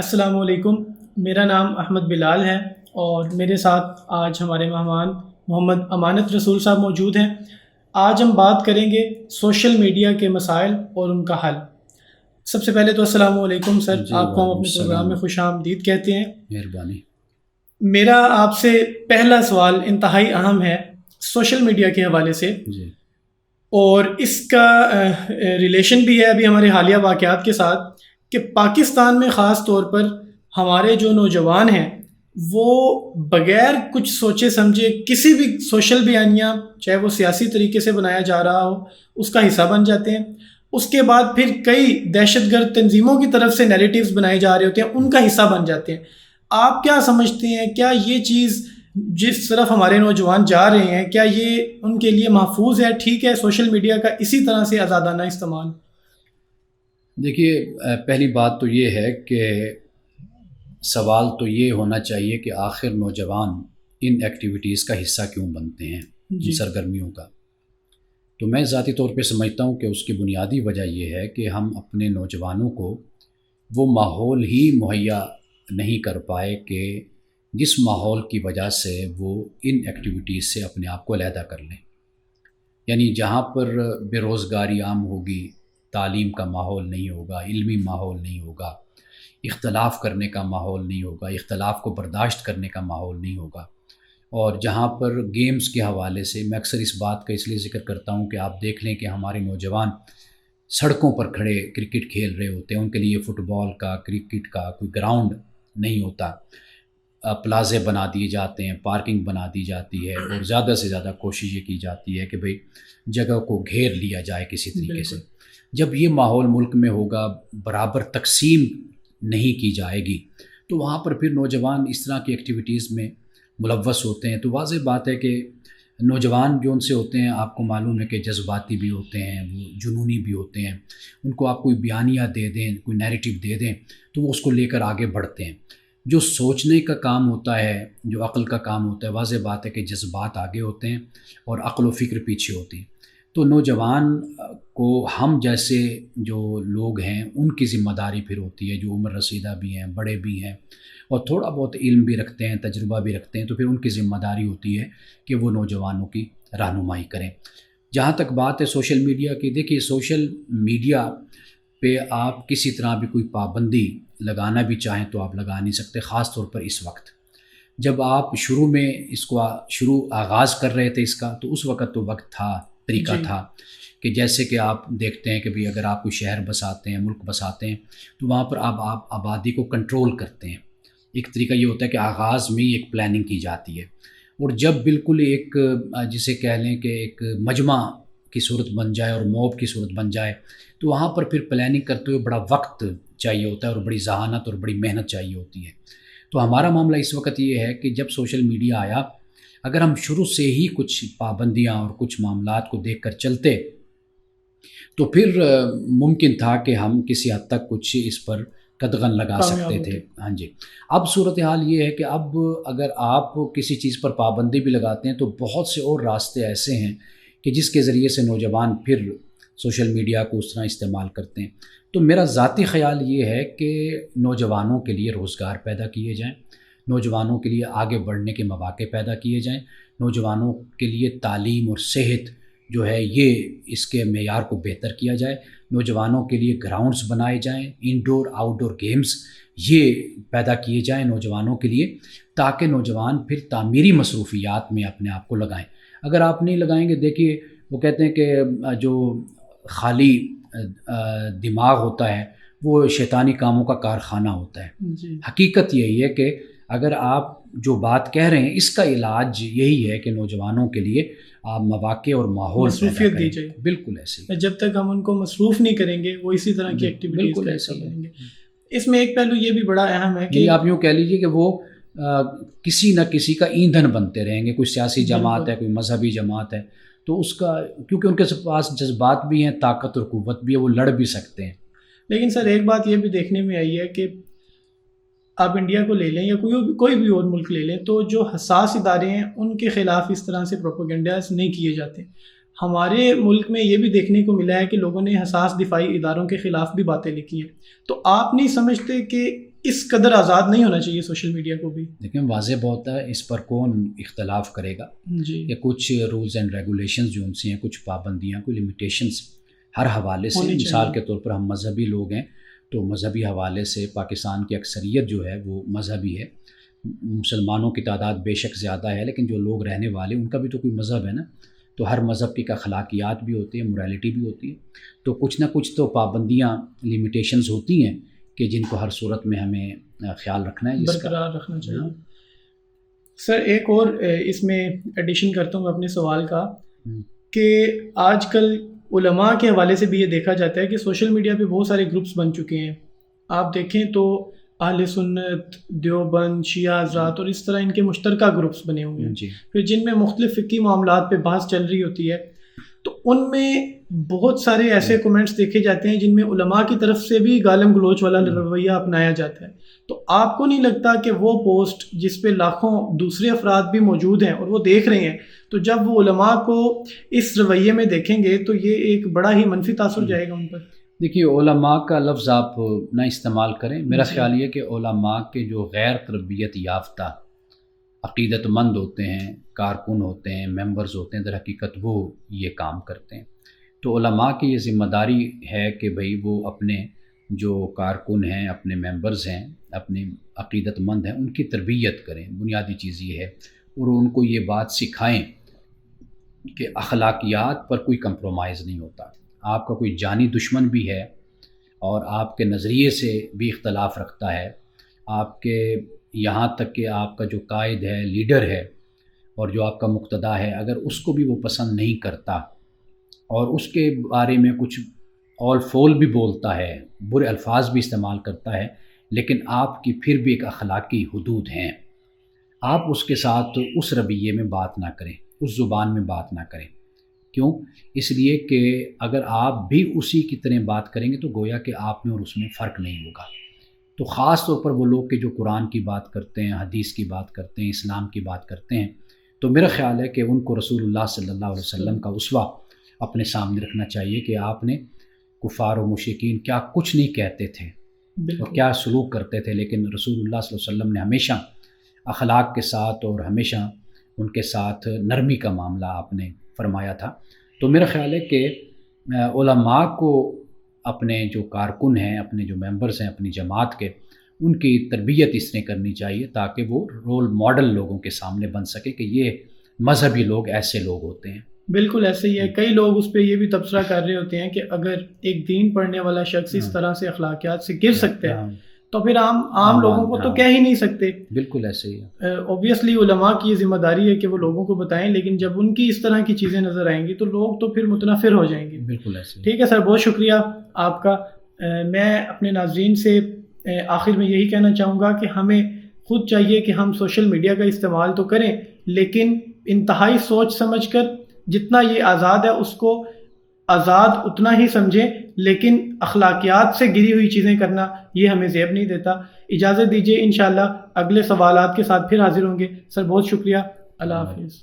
السلام علیکم، میرا نام احمد بلال ہے اور میرے ساتھ آج ہمارے مہمان محمد امانت رسول صاحب موجود ہیں۔ آج ہم بات کریں گے سوشل میڈیا کے مسائل اور ان کا حل۔ سب سے پہلے تو السلام علیکم سر، جی آپ کو ہم وعلیکم اپنے پروگرام میں السلام، خوش آمدید کہتے ہیں۔ مہربانی۔ میرا آپ سے پہلا سوال انتہائی اہم ہے سوشل میڈیا کے حوالے سے، جی اور اس کا ریلیشن بھی ہے ابھی ہمارے حالیہ واقعات کے ساتھ، کہ پاکستان میں خاص طور پر ہمارے جو نوجوان ہیں وہ بغیر کچھ سوچے سمجھے کسی بھی سوشل بیانیہ، چاہے وہ سیاسی طریقے سے بنایا جا رہا ہو، اس کا حصہ بن جاتے ہیں۔ اس کے بعد پھر کئی دہشت گرد تنظیموں کی طرف سے نیریٹیوز بنائے جا رہے ہوتے ہیں، ان کا حصہ بن جاتے ہیں۔ آپ کیا سمجھتے ہیں، کیا یہ چیز جس طرف ہمارے نوجوان جا رہے ہیں، کیا یہ ان کے لیے محفوظ ہے، ٹھیک ہے سوشل میڈیا کا اسی طرح سے آزادانہ استعمال؟ دیکھیے، پہلی بات تو یہ ہے کہ سوال تو یہ ہونا چاہیے کہ آخر نوجوان ان ایکٹیویٹیز کا حصہ کیوں بنتے ہیں، ان سرگرمیوں کا۔ تو میں ذاتی طور پہ سمجھتا ہوں کہ اس کی بنیادی وجہ یہ ہے کہ ہم اپنے نوجوانوں کو وہ ماحول ہی مہیا نہیں کر پائے کہ جس ماحول کی وجہ سے وہ ان ایکٹیویٹیز سے اپنے آپ کو علیحدہ کر لیں۔ یعنی جہاں پر بے روزگاری عام ہوگی، تعلیم کا ماحول نہیں ہوگا، علمی ماحول نہیں ہوگا، اختلاف کرنے کا ماحول نہیں ہوگا، اختلاف کو برداشت کرنے کا ماحول نہیں ہوگا، اور جہاں پر گیمز کے حوالے سے میں اکثر اس بات کا اس لیے ذکر کرتا ہوں کہ آپ دیکھ لیں کہ ہمارے نوجوان سڑکوں پر کھڑے کرکٹ کھیل رہے ہوتے ہیں، ان کے لیے فٹ بال کا، کرکٹ کا کوئی گراؤنڈ نہیں ہوتا، پلازے بنا دیے جاتے ہیں، پارکنگ بنا دی جاتی ہے، اور زیادہ سے زیادہ کوشش یہ کی جاتی ہے کہ بھئی جگہ کو گھیر لیا جائے کسی طریقے سے۔ جب یہ ماحول ملک میں ہوگا، برابر تقسیم نہیں کی جائے گی، تو وہاں پر پھر نوجوان اس طرح کی ایکٹیویٹیز میں ملوث ہوتے ہیں۔ تو واضح بات ہے کہ نوجوان جو ان سے ہوتے ہیں، آپ کو معلوم ہے کہ جذباتی بھی ہوتے ہیں، وہ جنونی بھی ہوتے ہیں۔ ان کو آپ کوئی بیانیہ دے دیں، کوئی نیریٹو دے دیں، تو وہ اس کو لے کر آگے بڑھتے ہیں۔ جو سوچنے کا کام ہوتا ہے، جو عقل کا کام ہوتا ہے، واضح بات ہے کہ جذبات آگے ہوتے ہیں اور عقل و فکر پیچھے ہوتی ہیں۔ تو نوجوان کو ہم جیسے جو لوگ ہیں ان کی ذمہ داری پھر ہوتی ہے، جو عمر رسیدہ بھی ہیں، بڑے بھی ہیں، اور تھوڑا بہت علم بھی رکھتے ہیں، تجربہ بھی رکھتے ہیں، تو پھر ان کی ذمہ داری ہوتی ہے کہ وہ نوجوانوں کی رہنمائی کریں۔ جہاں تک بات ہے سوشل میڈیا کی، دیکھیے سوشل میڈیا پہ آپ کسی طرح بھی کوئی پابندی لگانا بھی چاہیں تو آپ لگا نہیں سکتے، خاص طور پر اس وقت جب آپ شروع میں اس کو آغاز کر رہے تھے اس کا، تو اس وقت تو وقت تھا، طریقہ تھا کہ جیسے کہ آپ دیکھتے ہیں کہ بھی اگر آپ کوئی شہر بساتے ہیں، ملک بساتے ہیں، تو وہاں پر آپ آبادی کو کنٹرول کرتے ہیں۔ ایک طریقہ یہ ہوتا ہے کہ آغاز میں ہی ایک پلاننگ کی جاتی ہے، اور جب بالکل ایک جسے کہہ لیں کہ ایک مجمع کی صورت بن جائے اور موب کی صورت بن جائے، تو وہاں پر پھر پلاننگ کرتے ہوئے بڑا وقت چاہیے ہوتا ہے اور بڑی ذہانت اور بڑی محنت چاہیے ہوتی ہے۔ تو ہمارا معاملہ اس وقت یہ ہے کہ جب سوشل میڈیا آیا، اگر ہم شروع سے ہی کچھ پابندیاں اور کچھ معاملات کو دیکھ کر چلتے تو پھر ممکن تھا کہ ہم کسی حد تک کچھ اس پر قدغن لگا سکتے تھے۔ ہاں جی، اب صورتحال یہ ہے کہ اب اگر آپ کسی چیز پر پابندی بھی لگاتے ہیں تو بہت سے اور راستے ایسے ہیں کہ جس کے ذریعے سے نوجوان پھر سوشل میڈیا کو اس طرح استعمال کرتے ہیں۔ تو میرا ذاتی خیال یہ ہے کہ نوجوانوں کے لیے روزگار پیدا کیے جائیں، نوجوانوں کے لیے آگے بڑھنے کے مواقع پیدا کیے جائیں، نوجوانوں کے لیے تعلیم اور صحت جو ہے یہ اس کے معیار کو بہتر کیا جائے، نوجوانوں کے لیے گراؤنڈز بنائے جائیں، انڈور آؤٹ ڈور گیمز یہ پیدا کیے جائیں نوجوانوں کے لیے، تاکہ نوجوان پھر تعمیری مصروفیات میں اپنے آپ کو لگائیں۔ اگر آپ نہیں لگائیں گے، دیکھیے وہ کہتے ہیں کہ جو خالی دماغ ہوتا ہے وہ شیطانی کاموں کا کارخانہ ہوتا ہے۔ حقیقت یہی ہے کہ اگر آپ جو بات کہہ رہے ہیں اس کا علاج یہی ہے کہ نوجوانوں کے لیے آپ مواقع اور ماحول مصروفیت دی جائے۔ بالکل ایسے، جب تک ہم ان کو مصروف نہیں کریں گے وہ اسی طرح کی ایکٹیویٹیز کا حصہ بنیں گے۔ اس میں ایک پہلو یہ بھی بڑا اہم ہے کہ آپ یوں کہہ لیجیے کہ وہ کسی نہ کسی کا ایندھن بنتے رہیں گے۔ کوئی سیاسی جماعت ہے، کوئی مذہبی جماعت ہے، تو اس کا کیونکہ ان کے پاس جذبات بھی ہیں، طاقت اور قوت بھی ہے، وہ لڑ بھی سکتے ہیں۔ لیکن سر ایک بات یہ بھی دیکھنے میں آئی ہے کہ آپ انڈیا کو لے لیں یا کوئی بھی اور ملک لے لیں، تو جو حساس ادارے ہیں ان کے خلاف اس طرح سے پروپیگنڈاز نہیں کیے جاتے۔ ہمارے ملک میں یہ بھی دیکھنے کو ملا ہے کہ لوگوں نے حساس دفاعی اداروں کے خلاف بھی باتیں لکھی ہیں۔ تو آپ نہیں سمجھتے کہ اس قدر آزاد نہیں ہونا چاہیے سوشل میڈیا کو بھی؟ لیکن واضح بہت ہے، اس پر کون اختلاف کرے گا جی، کہ کچھ رولز اینڈ ریگولیشنز جو ان سے ہیں، کچھ پابندیاں، کوئی لمیٹیشنز ہر حوالے سے. ہونی مثال چاہیے. کے طور پر ہم مذہبی لوگ ہیں، تو مذہبی حوالے سے پاکستان کی اکثریت جو ہے وہ مذہبی ہے. مسلمانوں کی تعداد بے شک زیادہ ہے، لیکن جو لوگ رہنے والے ان کا بھی تو کوئی مذہب ہے نا. تو ہر مذہب کی ایک اخلاقیات بھی ہوتی ہے، موریلٹی بھی ہوتی ہے. تو کچھ نہ کچھ تو پابندیاں، لمیٹیشنز ہوتی ہیں کہ جن کو ہر صورت میں ہمیں خیال رکھنا ہے، جس کا برقرار رکھنا چاہیے. سر ایک اور اس میں ایڈیشن کرتا ہوں اپنے سوال کا، کہ آج کل علماء کے حوالے سے بھی یہ دیکھا جاتا ہے کہ سوشل میڈیا پہ بہت سارے گروپس بن چکے ہیں. آپ دیکھیں تو اہل سنت، دیوبند، شیعہ حضرات اور اس طرح ان کے مشترکہ گروپس بنے ہوئے ہیں، جی. پھر جن میں مختلف فقہی معاملات پہ بحث چل رہی ہوتی ہے. تو ان میں بہت سارے ایسے کومنٹس دیکھے جاتے ہیں جن میں علماء کی طرف سے بھی گالم گلوچ والا رویہ اپنایا جاتا ہے. تو آپ کو نہیں لگتا کہ وہ پوسٹ جس پہ لاکھوں دوسرے افراد بھی موجود ہیں اور وہ دیکھ رہے ہیں، تو جب وہ علماء کو اس رویے میں دیکھیں گے تو یہ ایک بڑا ہی منفی تاثر جائے گا ان پر؟ دیکھیے، علماء کا لفظ آپ نہ استعمال کریں. میرا خیال یہ کہ علماء کے جو غیر تربیت یافتہ عقیدت مند ہوتے ہیں، کارکن ہوتے ہیں، ممبرز ہوتے ہیں، در حقیقت وہ یہ کام کرتے ہیں. تو علماء کی یہ ذمہ داری ہے کہ بھئی وہ اپنے جو کارکن ہیں، اپنے ممبرز ہیں، اپنے عقیدت مند ہیں، ان کی تربیت کریں. بنیادی چیز یہ ہے، اور ان کو یہ بات سکھائیں کہ اخلاقیات پر کوئی کمپرومائز نہیں ہوتا. آپ کا کوئی جانی دشمن بھی ہے اور آپ کے نظریے سے بھی اختلاف رکھتا ہے، آپ کے یہاں تک کہ آپ کا جو قائد ہے، لیڈر ہے، اور جو آپ کا مقتدا ہے، اگر اس کو بھی وہ پسند نہیں کرتا اور اس کے بارے میں کچھ اول فول بھی بولتا ہے، برے الفاظ بھی استعمال کرتا ہے، لیکن آپ کی پھر بھی ایک اخلاقی حدود ہیں. آپ اس کے ساتھ اس رویے میں بات نہ کریں، اس زبان میں بات نہ کریں. کیوں؟ اس لیے کہ اگر آپ بھی اسی کی طرح بات کریں گے تو گویا کہ آپ میں اور اس میں فرق نہیں ہوگا. تو خاص طور پر وہ لوگ کہ جو قرآن کی بات کرتے ہیں، حدیث کی بات کرتے ہیں، اسلام کی بات کرتے ہیں، تو میرا خیال ہے کہ ان کو رسول اللہ صلی اللہ علیہ وسلم کا اسوہ اپنے سامنے رکھنا چاہیے کہ آپ نے کفار و مشرکین کیا کچھ نہیں کہتے تھے اور کیا سلوک کرتے تھے، لیکن رسول اللہ صلی اللہ علیہ وسلم نے ہمیشہ اخلاق کے ساتھ اور ہمیشہ ان کے ساتھ نرمی کا معاملہ آپ نے فرمایا تھا. تو میرا خیال ہے کہ علماء کو اپنے جو کارکن ہیں، اپنے جو ممبرز ہیں اپنی جماعت کے، ان کی تربیت اس نے کرنی چاہیے تاکہ وہ رول ماڈل لوگوں کے سامنے بن سکے کہ یہ مذہبی لوگ ایسے لوگ ہوتے ہیں. بالکل ایسے ہی ہے. کئی لوگ اس پہ یہ بھی تبصرہ کر رہے ہوتے ہیں کہ اگر ایک دین پڑھنے والا شخص اس طرح سے اخلاقیات سے گر سکتا ہے تو پھر عام لوگوں کو تو کہہ ہی نہیں سکتے. بالکل ایسے ہی ہے. اوبویسلی علماء کی یہ ذمہ داری ہے کہ وہ لوگوں کو بتائیں، لیکن جب ان کی اس طرح کی چیزیں نظر آئیں گی تو لوگ تو پھر متنفر ہو جائیں گے. بالکل ایسے ہی. ٹھیک ہے سر، بہت شکریہ آپ کا. میں اپنے ناظرین سے آخر میں یہی کہنا چاہوں گا کہ ہمیں خود چاہیے کہ ہم سوشل میڈیا کا استعمال تو کریں، لیکن انتہائی سوچ سمجھ کر. جتنا یہ آزاد ہے اس کو آزاد اتنا ہی سمجھیں، لیکن اخلاقیات سے گری ہوئی چیزیں کرنا یہ ہمیں زیب نہیں دیتا. اجازت دیجیے، انشاءاللہ اگلے سوالات کے ساتھ پھر حاضر ہوں گے. سر بہت شکریہ. اللہ حافظ.